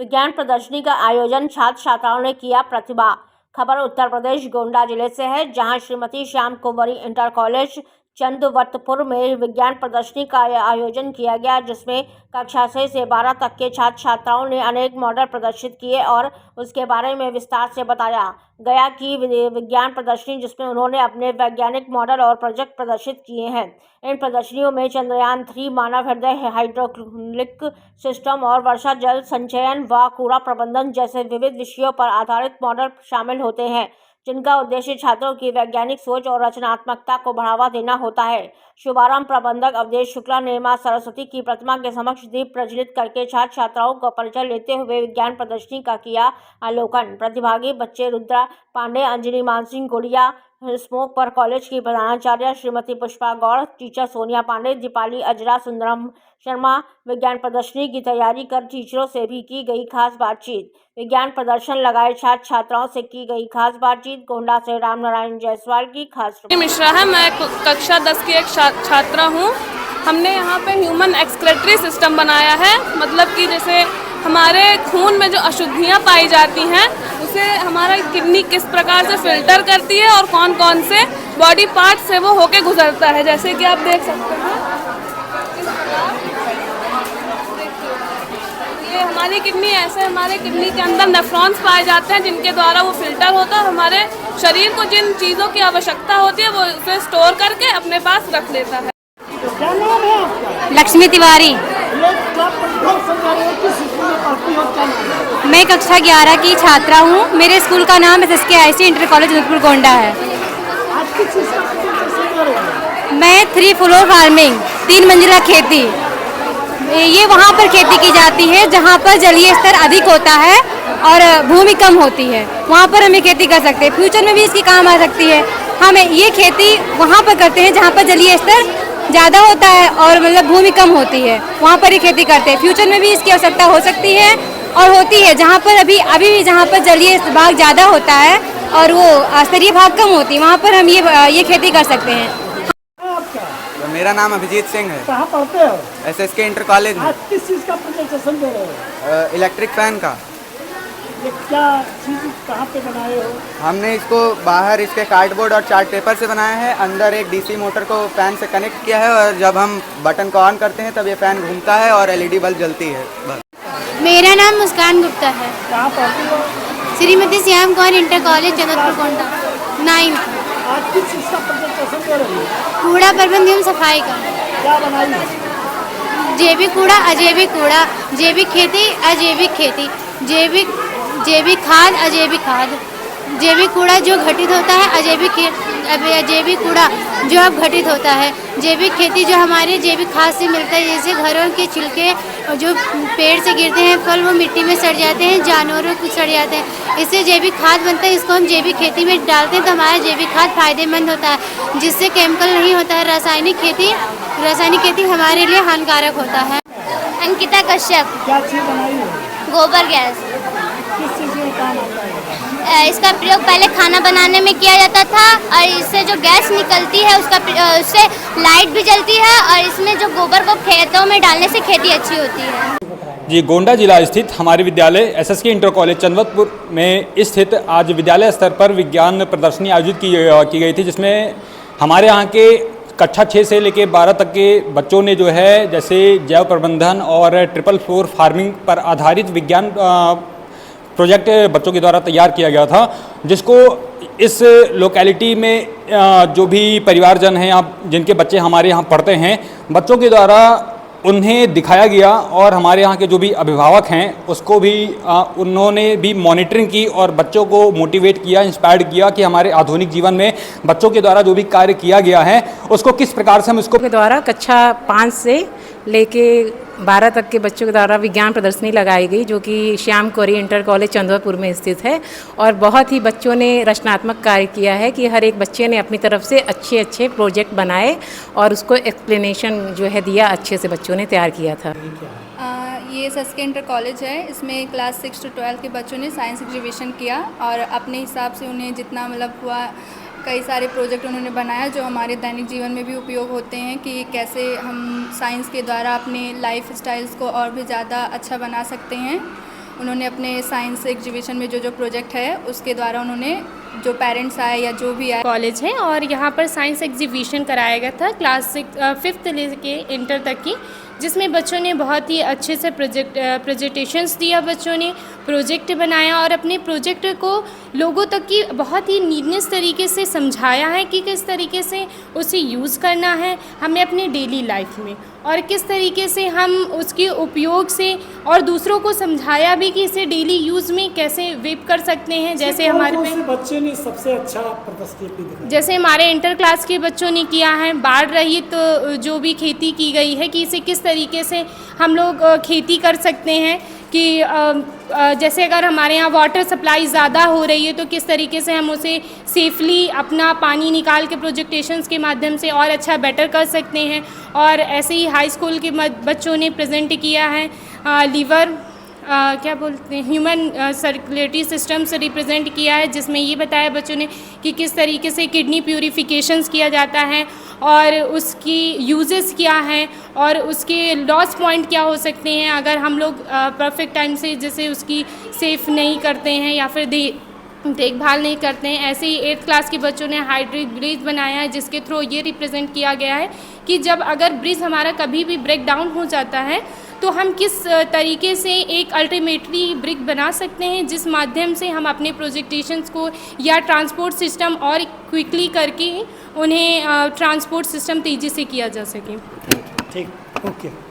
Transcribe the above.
विज्ञान प्रदर्शनी का आयोजन छात्र छात्राओं ने किया प्रतिभा। खबर उत्तर प्रदेश गोंडा जिले से है, जहां श्रीमती श्याम कुंवरी इंटर कॉलेज चंदवतपुर में विज्ञान प्रदर्शनी का आयोजन किया गया, जिसमें कक्षा 6 से 12 तक के छात्र छात्राओं ने अनेक मॉडल प्रदर्शित किए और उसके बारे में विस्तार से बताया गया कि विज्ञान प्रदर्शनी जिसमें उन्होंने अपने वैज्ञानिक मॉडल और प्रोजेक्ट प्रदर्शित किए हैं। इन प्रदर्शनियों में चंद्रयान 3, मानव हृदय, हाइड्रोक्लिक सिस्टम और वर्षा जल संचयन व कूड़ा प्रबंधन जैसे विविध विषयों पर आधारित मॉडल शामिल होते हैं, जिनका उद्देश्य छात्रों की वैज्ञानिक सोच और रचनात्मकता को बढ़ावा देना होता है। शुभारंभ प्रबंधक अवधेश शुक्ला ने मां सरस्वती की प्रतिमा के समक्ष दीप प्रज्वलित करके छात्र छात्राओं को परिचय लेते हुए विज्ञान प्रदर्शनी का किया अवलोकन। प्रतिभागी बच्चे रुद्रा पांडे, अंजलि मानसिंह गुड़िया, स्मोक पर कॉलेज की प्रधानाचार्य श्रीमती पुष्पा गौड़, टीचर सोनिया पांडे, दीपाली अजरा, सुंदरम शर्मा। विज्ञान प्रदर्शनी की तैयारी कर टीचरों से भी की गई खास बातचीत। विज्ञान प्रदर्शन लगाए छात्र छात्राओं से की गई खास बातचीत। गोंडा से रामनारायण जायसवाल की खास मिश्रा है। मैं कक्षा 10 की एक छात्रा हूँ। हमने यहाँ पे ह्यूमन एक्सक्रेटरी सिस्टम बनाया है, मतलब कि जैसे हमारे खून में जो अशुद्धियाँ पाई जाती हैं उसे हमारा किडनी किस प्रकार से फिल्टर करती है और कौन कौन से बॉडी पार्ट से वो होके गुजरता है, जैसे कि आप देख सकते हैं। ये हमारी किडनी ऐसे हमारे किडनी के अंदर नेफ्रॉन्स पाए जाते हैं, जिनके द्वारा वो फिल्टर होता है। हमारे शरीर को जिन चीज़ों की आवश्यकता होती है वो उसे स्टोर करके अपने पास रख लेता है। क्या नाम है आपका? लक्ष्मी तिवारी। मैं कक्षा 11 की छात्रा हूँ। मेरे स्कूल का नाम SSKIC inter college Jodhpur Gonda है। मैं 3 फ्लोर फार्मिंग, 3 मंजिला खेती, ये वहाँ पर खेती की जाती है जहाँ पर जलीय स्तर अधिक होता है और भूमि कम होती है, वहाँ पर हम ये खेती कर सकते हैं। फ्यूचर में भी इसकी काम आ सकती है। हम ये खेती वहाँ पर करते हैं जहाँ पर जलीय स्तर ज़्यादा होता है और मतलब भूमि कम होती है, वहाँ पर ही खेती करते हैं। फ्यूचर में भी इसकी आवश्यकता हो सकती है और होती है, जहाँ पर अभी भी जहाँ पर जलीय भाग ज़्यादा होता है और वो स्तरीय भाग कम होती है, वहाँ पर हम ये खेती कर सकते हैं। मेरा नाम अभिजीत सिंह है। कहाँ पढ़ते हो? SSK इंटर कॉलेज में। आज किस चीज़ का प्रेजेंटेशन दे रहे हो? इलेक्ट्रिक फैन का। ये क्या चीज़ कहाँ पे बनाए हो? हमने इसको बाहर इसके कार्डबोर्ड और चार्ट पेपर से बनाया है। अंदर एक DC मोटर को फैन से कनेक्ट किया है और जब हम बटन को ऑन करते हैं तब ये फैन घूमता है और LED बल्ब जलती है। बस। मेरा नाम मुस्कान गुप्ता है। कहाँ पढ़ते हो? श्रीमती श्याम कुंवरी इंटर कॉलेज चंदवतपुर गोंडा 9th। आज किस चीज़ का प्रेजेंटेशन दे रहे हो? कूड़ा प्रबंधन एवं सफाई का। क्या बनाई है? जैविक कूड़ा, अजैविक कूड़ा, जैविक खेती, अजैविक खेती, जैविक खाद, अजैविक खाद, जैविक कूड़ा जो घटित होता है, अजैविक कूड़ा जो अब घटित होता है, जैविक खेती जो हमारे जैविक खाद से मिलता है, जैसे घरों के छिलके जो पेड़ से गिरते हैं फल वो मिट्टी में सड़ जाते हैं, जानवरों को सड़ जाते हैं, इससे जैविक खाद बनता है। इसको हम जैविक खेती में डालते हैं तो हमारा जैविक खाद फायदेमंद होता है, जिससे केमिकल नहीं होता है। रासायनिक खेती हमारे लिए हानिकारक होता है। अंकिता कश्यप। क्या चीज़ बनाई है? गोबर गैस। किस चीज़ में काम आता है? इसका प्रयोग पहले खाना बनाने में किया जाता था और इससे जो गैस निकलती है उससे लाइट भी जलती है और इसमें जो गोबर को खेतों में डालने से खेती अच्छी होती है। जी, गोंडा जिला स्थित हमारे विद्यालय SSK इंटर कॉलेज चंदवतपुर में स्थित आज विद्यालय स्तर पर विज्ञान प्रदर्शनी आयोजित की गई थी, जिसमें हमारे यहाँ के कक्षा 6 से लेकर 12 तक के बच्चों ने जो है जैसे जैव प्रबंधन और ट्रिपल फ्लोर फार्मिंग पर आधारित विज्ञान प्रोजेक्ट बच्चों के द्वारा तैयार किया गया था, जिसको इस लोकेलिटी में जो भी परिवारजन हैं या जिनके बच्चे हमारे यहाँ पढ़ते हैं, बच्चों के द्वारा उन्हें दिखाया गया और हमारे यहाँ के जो भी अभिभावक हैं उसको भी उन्होंने भी मॉनिटरिंग की और बच्चों को मोटिवेट किया, इंस्पायर्ड किया कि हमारे आधुनिक जीवन में बच्चों के द्वारा जो भी कार्य किया गया है उसको किस प्रकार से हम इसको के द्वारा कक्षा 5 से लेके 12 तक के बच्चों के द्वारा विज्ञान प्रदर्शनी लगाई गई, जो कि श्याम कुंवरी इंटर कॉलेज चंदवतपुर में स्थित है। और बहुत ही बच्चों ने रचनात्मक कार्य किया है कि हर एक बच्चे ने अपनी तरफ से अच्छे अच्छे प्रोजेक्ट बनाए और उसको एक्सप्लेनेशन जो है दिया, अच्छे से बच्चों ने तैयार किया था। ये SSK इंटर कॉलेज है। इसमें क्लास 6 to 12 के बच्चों ने साइंस एग्जीबिशन किया और अपने हिसाब से उन्हें जितना मतलब हुआ कई सारे प्रोजेक्ट उन्होंने बनाया जो हमारे दैनिक जीवन में भी उपयोग होते हैं कि कैसे हम साइंस के द्वारा अपने लाइफ स्टाइल्स को और भी ज़्यादा अच्छा बना सकते हैं। उन्होंने अपने साइंस एग्जीबिशन में जो प्रोजेक्ट है उसके द्वारा उन्होंने जो पेरेंट्स आए या जो भी आए। कॉलेज है और यहाँ पर साइंस एग्जीबिशन कराया गया था क्लास 5th लेके इंटर तक की, जिसमें बच्चों ने बहुत ही अच्छे से प्रेजेंटेशंस दिया, बच्चों ने प्रोजेक्ट बनाया और अपने प्रोजेक्ट को लोगों तक की बहुत ही नीटनेस तरीके से समझाया है कि किस तरीके से उसे यूज़ करना है हमें अपने डेली लाइफ में, और किस तरीके से हम उसके उपयोग से और दूसरों को समझाया भी कि इसे डेली यूज़ में कैसे वेप कर सकते हैं। जैसे हमारे पे बच्चे ने सबसे अच्छा प्रदर्शन दिखाया, जैसे हमारे इंटर क्लास के बच्चों ने किया है बाढ़ रहित जो भी खेती की गई है कि इसे किस तरीके से हम लोग खेती कर सकते हैं, कि जैसे अगर हमारे यहाँ वाटर सप्लाई ज़्यादा हो रही है तो किस तरीके से हम उसे सेफली अपना पानी निकाल के प्रोजेक्टेशंस के माध्यम से और अच्छा बेटर कर सकते हैं। और ऐसे ही हाई स्कूल के बच्चों ने प्रेजेंट किया है लीवर क्या बोलते हैं ह्यूमन सर्कुलेटरी सिस्टम से रिप्रेजेंट किया है, जिसमें ये बताया बच्चों ने कि किस तरीके से किडनी प्यूरिफिकेशंस किया जाता है और उसकी यूजेस क्या हैं और उसके लॉस पॉइंट क्या हो सकते हैं अगर हम लोग परफेक्ट टाइम से जैसे उसकी सेफ नहीं करते हैं या फिर देखभाल नहीं करते हैं। ऐसे ही 8th क्लास के बच्चों ने हाइड्रिक ब्रिज बनाया है, जिसके थ्रू ये रिप्रेजेंट किया गया है कि जब अगर ब्रिज हमारा कभी भी ब्रेक डाउन हो जाता है तो हम किस तरीके से एक अल्टीमेटली ब्रिक बना सकते हैं, जिस माध्यम से हम अपने प्रोजेक्टेशंस को या ट्रांसपोर्ट सिस्टम और क्विकली करके उन्हें ट्रांसपोर्ट सिस्टम तेज़ी से किया जा सके। ठीक, ओके।